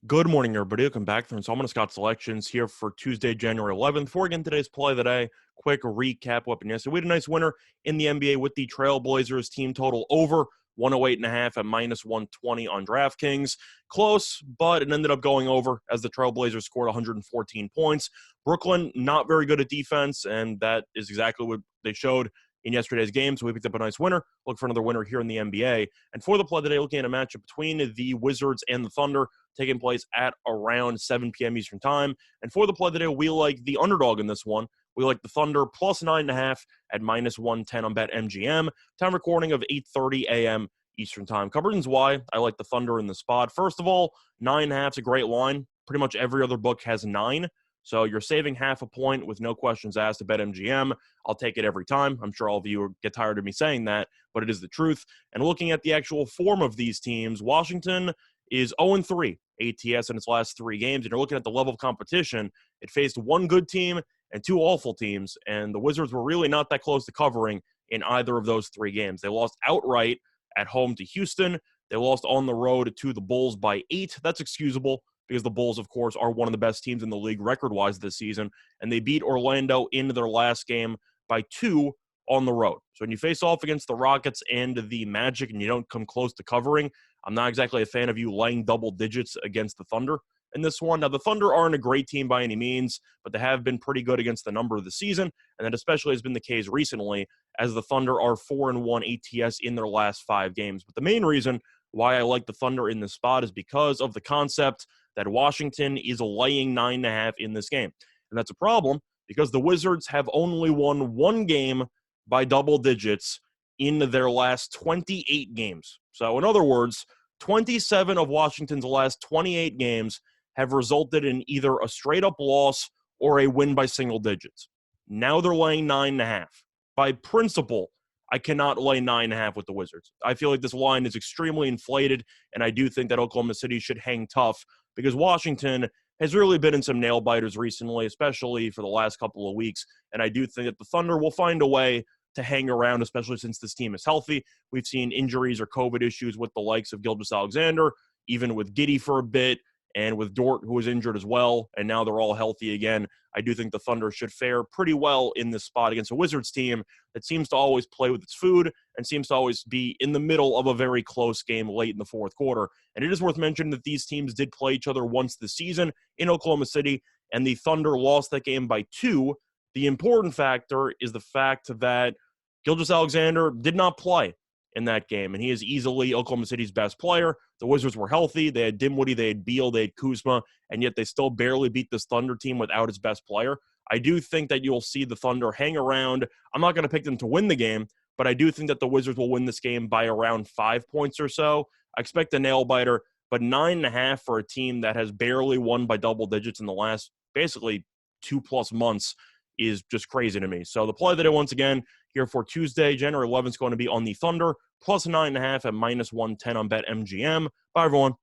Good morning, everybody. Welcome back to Installment of Scott Selections here for Tuesday, January 11th. Before we get into today's play of the day, quick recap what happened yesterday. We had a nice winner in the NBA with the Trailblazers team total over 108.5 at minus 120 on DraftKings. Close, but it ended up going over as the Trailblazers scored 114 points. Brooklyn, not very good at defense, and that is exactly what they showed in yesterday's game. So we picked up a nice winner. Look for another winner here in the NBA. And for the play of the day, looking at a matchup between the Wizards and the Thunder, taking place at around 7 p.m. Eastern time. And for the play of the day, we like the underdog in this one. We like the Thunder plus 9.5 at minus 110 on BetMGM. Time recording of 8:30 a.m. Eastern time. Couple reasons why I like the Thunder in the spot. First of all, 9.5 is a great line. Pretty much every other book has 9. So you're saving half a point with no questions asked at BetMGM. I'll take it every time. I'm sure all of you get tired of me saying that, but it is the truth. And looking at the actual form of these teams, Washington is 0-3 ATS in its last 3 games. And you're looking at the level of competition. It faced one good team and 2 awful teams, and the Wizards were really not that close to covering in either of those 3 games. They lost outright at home to Houston. They lost on the road to the Bulls by 8. That's excusable because the Bulls, of course, are one of the best teams in the league record-wise this season, and they beat Orlando in their last game by 2 on the road. So when you face off against the Rockets and the Magic and you don't come close to covering, I'm not exactly a fan of you laying double digits against the Thunder in this one. Now, the Thunder aren't a great team by any means, but they have been pretty good against the number of the season, and that especially has been the case recently as the Thunder are 4-1 ATS in their last 5 games. But the main reason why I like the Thunder in this spot is because of the concept that Washington is laying 9.5 in this game. And that's a problem because the Wizards have only won 1 game by double digits in their last 28 games. So in other words, 27 of Washington's last 28 games have resulted in either a straight up loss or a win by single digits. Now they're laying 9.5. By principle, I cannot lay 9.5 with the Wizards. I feel like this line is extremely inflated, and I do think that Oklahoma City should hang tough because Washington has really been in some nail biters recently, especially for the last couple of weeks. And I do think that the Thunder will find a way to hang around, especially since this team is healthy. We've seen injuries or COVID issues with the likes of Gilgeous-Alexander, even with Giddey for a bit, and with Dort, who was injured as well, and now they're all healthy again. I do think the Thunder should fare pretty well in this spot against a Wizards team that seems to always play with its food and seems to always be in the middle of a very close game late in the fourth quarter. And it is worth mentioning that these teams did play each other once this season in Oklahoma City, and the Thunder lost that game by 2. The important factor is the fact that Gilgeous-Alexander did not play in that game, and he is easily Oklahoma City's best player. The Wizards were healthy. They had Dinwiddie, they had Beal, they had Kuzma, and yet they still barely beat this Thunder team without its best player. I do think that you'll see the Thunder hang around. I'm not going to pick them to win the game, but I do think that the Wizards will win this game by around 5 points or so. I expect a nail-biter, but 9.5 for a team that has barely won by double digits in the last basically 2+ months is just crazy to me. So the play of the day, once again, here for Tuesday, January 11th, is going to be on the Thunder, plus 9.5 at minus 110 on BetMGM. Bye, everyone.